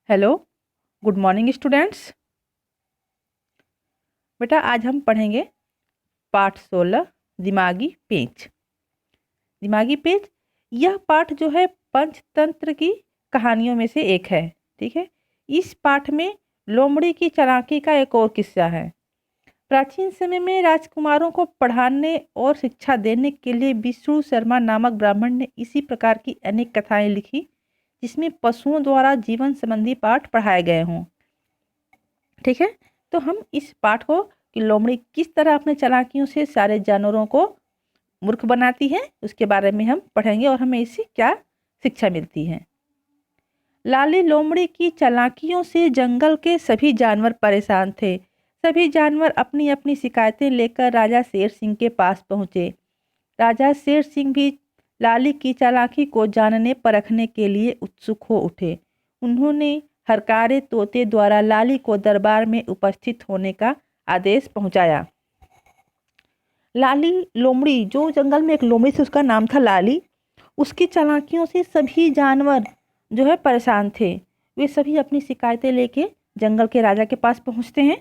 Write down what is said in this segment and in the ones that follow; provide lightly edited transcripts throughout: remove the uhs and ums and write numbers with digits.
Hello, good morning students. बेटा आज हम पढ़ेंगे पाठ 16 दिमागी पेच। दिमागी पेच यह पाठ जो है पंचतंत्र की कहानियों में से एक है। ठीक है, इस पाठ में लोमड़ी की चालाकी का एक और किस्सा है। प्राचीन समय में राजकुमारों को पढ़ाने और शिक्षा देने के लिए विष्णु शर्मा नामक ब्राह्मण ने इसी प्रकार की अनेक कथाएं लिखी जिसमें पशुओं द्वारा जीवन संबंधी पाठ पढ़ाए गए हों। ठीक है, तो हम इस पाठ को कि लोमड़ी किस तरह अपने चालाकियों से सारे जानवरों को मूर्ख बनाती है उसके बारे में हम पढ़ेंगे और हमें इससे क्या शिक्षा मिलती है। लाली लोमड़ी की चालाकियों से जंगल के सभी जानवर परेशान थे। सभी जानवर अपनी अपनी शिकायतें लेकर राजा शेर सिंह के पास पहुंचे। राजा शेर सिंह भी लाली की चालाकी को जानने परखने के लिए उत्सुक हो उठे। उन्होंने हरकारे तोते द्वारा लाली को दरबार में उपस्थित होने का आदेश पहुंचाया। लाली लोमड़ी, जो जंगल में एक लोमड़ी थी उसका नाम था लाली, उसकी चालाकियों से सभी जानवर जो है परेशान थे। वे सभी अपनी शिकायतें लेके जंगल के राजा के पास पहुंचते हैं।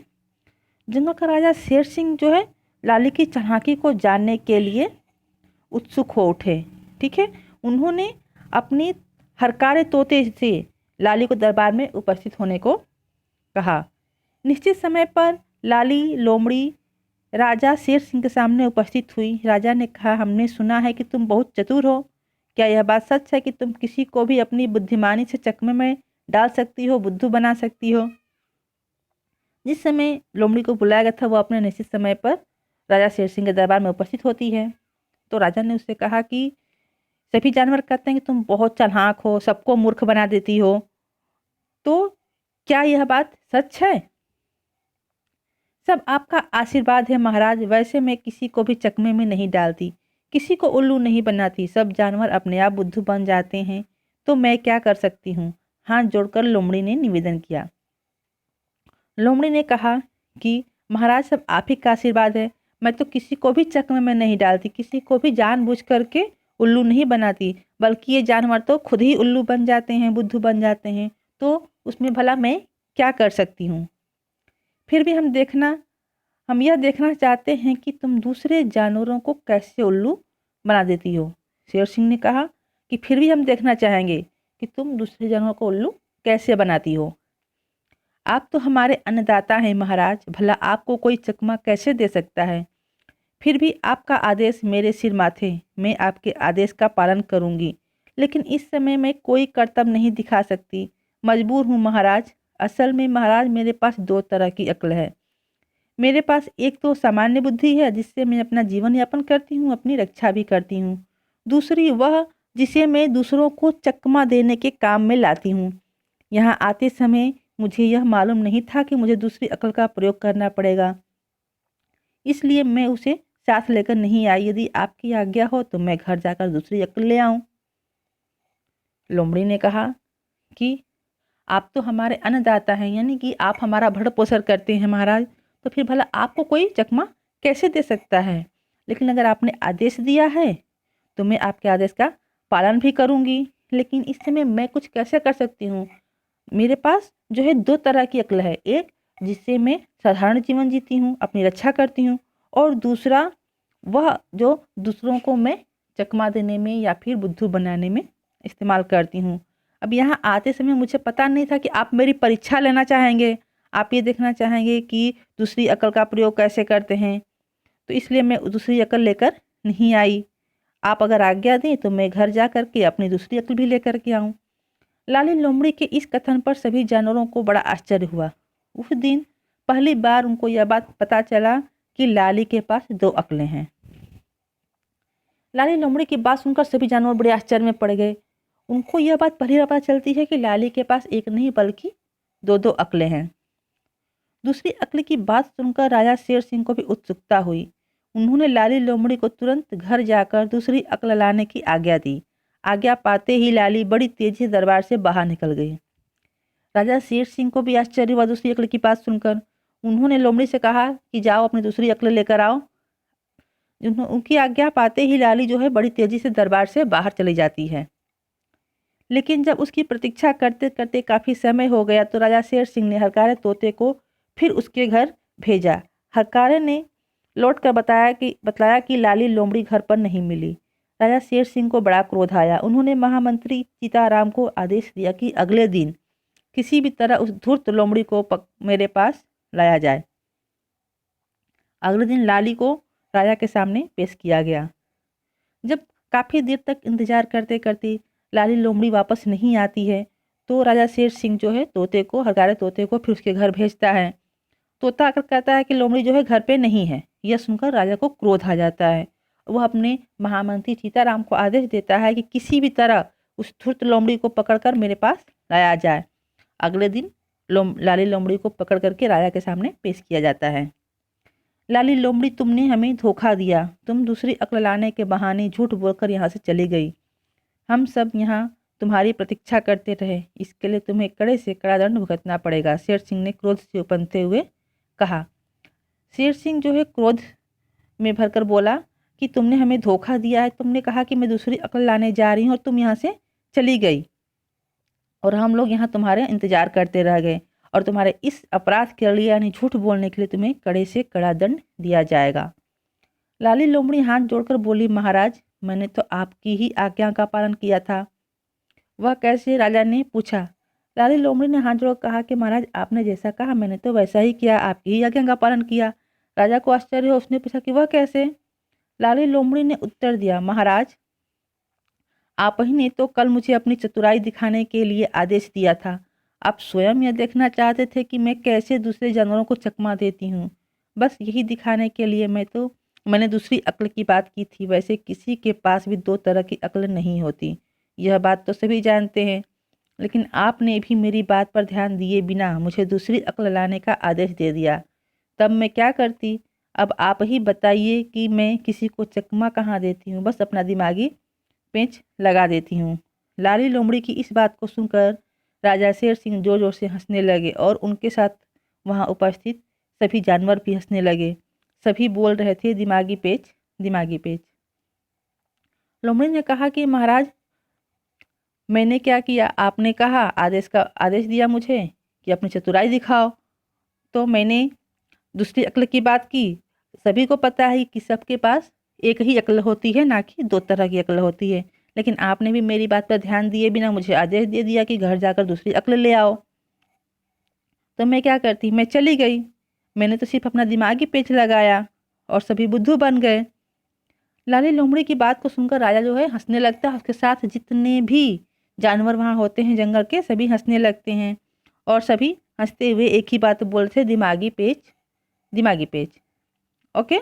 जंगल का राजा शेर सिंह जो है लाली की चालाकी को जानने के लिए उत्सुक हो उठे। ठीक है, उन्होंने अपनी हरकारे तोते से लाली को दरबार में उपस्थित होने को कहा। निश्चित समय पर लाली लोमड़ी राजा शेर सिंह के सामने उपस्थित हुई। राजा ने कहा, हमने सुना है कि तुम बहुत चतुर हो। क्या यह बात सच है कि तुम किसी को भी अपनी बुद्धिमानी से चकमे में डाल सकती हो, बुद्धू बना सकती हो? जिस समय लोमड़ी को बुलाया गया था वो अपने निश्चित समय पर राजा शेर सिंह के दरबार में उपस्थित होती है। तो राजा ने उससे कहा कि सभी जानवर कहते हैं कि तुम बहुत चालाक हो, सबको मूर्ख बना देती हो, तो क्या यह बात सच है? सब आपका आशीर्वाद है महाराज। वैसे मैं किसी को भी चकमे में नहीं डालती, किसी को उल्लू नहीं बनाती। सब जानवर अपने आप बुद्धू बन जाते हैं, तो मैं क्या कर सकती हूँ? हाथ जोड़कर लोमड़ी ने निवेदन किया। लोमड़ी ने कहा कि महाराज सब आप ही का आशीर्वाद है। मैं तो किसी को भी चकमे में नहीं डालती, किसी को भी जानबूझ करके उल्लू नहीं बनाती, बल्कि ये जानवर तो खुद ही उल्लू बन जाते हैं, बुद्धू बन जाते हैं, तो उसमें भला मैं क्या कर सकती हूँ? फिर भी हम यह देखना चाहते हैं कि तुम दूसरे जानवरों को कैसे उल्लू बना देती हो। शेर सिंह ने कहा कि फिर भी हम देखना चाहेंगे कि तुम दूसरे जानवरों को उल्लू कैसे बनाती हो। आप तो हमारे अन्नदाता हैं महाराज, भला आपको कोई चकमा कैसे दे सकता है? फिर भी आपका आदेश मेरे सिर माथे, मैं आपके आदेश का पालन करूंगी, लेकिन इस समय मैं कोई कर्तव्य नहीं दिखा सकती, मजबूर हूँ महाराज। असल में महाराज मेरे पास दो तरह की अक्ल है। मेरे पास एक तो सामान्य बुद्धि है जिससे मैं अपना जीवन यापन करती हूँ, अपनी रक्षा भी करती हूँ। दूसरी वह जिसे मैं दूसरों को चकमा देने के काम में लाती हूँ। यहाँ आते समय मुझे यह मालूम नहीं था कि मुझे दूसरी अक्ल का प्रयोग करना पड़ेगा, इसलिए मैं उसे साथ लेकर नहीं आई। यदि आपकी आज्ञा हो तो मैं घर जाकर दूसरी अक्ल ले आऊं। लोमड़ी ने कहा कि आप तो हमारे अन्नदाता हैं, यानी कि आप हमारा भरण पोषण करते हैं महाराज, तो फिर भला आपको कोई चकमा कैसे दे सकता है? लेकिन अगर आपने आदेश दिया है तो मैं आपके आदेश का पालन भी करूंगी, लेकिन इस समय मैं कुछ कैसे कर सकती हूँ? मेरे पास जो है दो तरह की अक्ल है, एक जिससे मैं साधारण जीवन जीती हूँ, अपनी रक्षा करती हूँ, और दूसरा वह जो दूसरों को मैं चकमा देने में या फिर बुद्धू बनाने में इस्तेमाल करती हूँ। अब यहाँ आते समय मुझे पता नहीं था कि आप मेरी परीक्षा लेना चाहेंगे, आप ये देखना चाहेंगे कि दूसरी अक्ल का प्रयोग कैसे करते हैं, तो इसलिए मैं दूसरी अक्ल लेकर नहीं आई। आप अगर आज्ञा दें तो मैं घर जा कर के अपनी दूसरी अक्ल भी लेकर के आऊँ। लाली लोमड़ी के इस कथन पर सभी जानवरों को बड़ा आश्चर्य हुआ। उस दिन पहली बार उनको यह बात पता चला कि लाली के पास दो अक्लें हैं। लाली लोमड़ी की बात सुनकर सभी जानवर बड़े आश्चर्य में पड़ गए। उनको यह बात पहली बार पता चलती है कि लाली के पास एक नहीं बल्कि दो दो अक्लें हैं। दूसरी अक्ल की बात सुनकर राजा शेर सिंह को भी उत्सुकता हुई। उन्होंने लाली लोमड़ी को तुरंत घर जाकर दूसरी अक्ल लाने की आज्ञा दी। आज्ञा पाते ही लाली बड़ी तेजी से दरबार से बाहर निकल गई। राजा शेर सिंह को भी आश्चर्य हुआ दूसरी अक्ल की बात सुनकर। उन्होंने लोमड़ी से कहा कि जाओ अपनी दूसरी अक्ल लेकर आओ। उनकी आज्ञा पाते ही लाली जो है बड़ी तेजी से दरबार से बाहर चली जाती है। लेकिन जब उसकी प्रतीक्षा करते करते काफ़ी समय हो गया तो राजा शेर सिंह ने हरकारे तोते को फिर उसके घर भेजा। हरकारे ने लौट कर बतलाया कि लाली लोमड़ी घर पर नहीं मिली। राजा शेर सिंह को बड़ा क्रोध आया। उन्होंने महामंत्री सीताराम को आदेश दिया कि अगले दिन किसी भी तरह उस धूर्त लोमड़ी को मेरे पास लाया जाए। अगले दिन लाली को राजा के सामने पेश किया गया। जब काफ़ी देर तक इंतजार करते करते लाली लोमड़ी वापस नहीं आती है तो राजा शेर सिंह जो है हरकारे तोते को फिर उसके घर भेजता है। तोता आकर कहता है कि लोमड़ी जो है घर पे नहीं है। यह सुनकर राजा को क्रोध आ जाता है। वह अपने महामंत्री सीताराम को आदेश देता है कि किसी भी तरह उस धूर्त लोमड़ी को पकड़कर मेरे पास लाया जाए। अगले दिन लाली लोमड़ी को पकड़ करके राजा के सामने पेश किया जाता है। लाली लोमड़ी, तुमने हमें धोखा दिया। तुम दूसरी अक्ल लाने के बहाने झूठ बोलकर यहाँ से चली गई। हम सब यहाँ तुम्हारी प्रतीक्षा करते रहे। इसके लिए तुम्हें कड़े से कड़ा दंड भुगतना पड़ेगा, शेर सिंह ने क्रोध से उपनते हुए कहा। शेर सिंह जो है क्रोध में भरकर बोला कि तुमने हमें धोखा दिया है। तुमने कहा कि मैं दूसरी अक्ल लाने जा रही हूँ और तुम यहाँ से चली गई और हम लोग यहाँ तुम्हारे इंतजार करते रह गए और तुम्हारे इस अपराध के लिए यानी झूठ बोलने के लिए तुम्हें कड़े से कड़ा दंड दिया जाएगा। लाली लोमड़ी हाथ जोड़कर बोली, महाराज, मैंने तो आपकी ही आज्ञा का पालन किया था। वह कैसे? राजा ने पूछा। लाली लोमड़ी ने हाथ जोड़कर कहा कि महाराज, आपने जैसा कहा मैंने तो वैसा ही किया, आपकी ही आज्ञा का पालन किया। राजा को आश्चर्य हो। उसने पूछा कि वह कैसे? लाली लोमड़ी ने उत्तर दिया, महाराज, आप ही ने तो कल मुझे अपनी चतुराई दिखाने के लिए आदेश दिया था। आप स्वयं यह देखना चाहते थे कि मैं कैसे दूसरे जानवरों को चकमा देती हूँ। बस यही दिखाने के लिए मैंने दूसरी अक्ल की बात की थी। वैसे किसी के पास भी दो तरह की अक्ल नहीं होती, यह बात तो सभी जानते हैं। लेकिन आपने भी मेरी बात पर ध्यान दिए बिना मुझे दूसरी अक्ल लाने का आदेश दे दिया। तब मैं क्या करती? अब आप ही बताइए कि मैं किसी को चकमा कहाँ देती हूँ, बस अपना दिमागी पेंच लगा देती हूँ। लाली लोमड़ी की इस बात को सुनकर राजा शेर सिंह जोर जोर से हंसने लगे और उनके साथ वहाँ उपस्थित सभी जानवर भी हंसने लगे। सभी बोल रहे थे, दिमागी पेच, दिमागी पेच। लोमड़ी ने कहा कि महाराज, मैंने क्या किया? आपने कहा आदेश दिया मुझे कि अपनी चतुराई दिखाओ, तो मैंने दूसरी अक्ल की बात की। सभी को पता है कि सबके पास एक ही अक्ल होती है, ना कि दो तरह की अक्ल होती है। लेकिन आपने भी मेरी बात पर ध्यान दिए बिना मुझे आदेश दे दिया कि घर जाकर दूसरी अक्ल ले आओ। तो मैं क्या करती? मैं चली गई। मैंने तो सिर्फ अपना दिमागी पेच लगाया और सभी बुद्धू बन गए। लाली लोमड़ी की बात को सुनकर राजा जो है हंसने लगता है। उसके साथ जितने भी जानवर वहाँ होते हैं जंगल के, सभी हंसने लगते हैं और सभी हंसते हुए एक ही बात बोलते, दिमागी पेच, दिमागी पेच। ओके।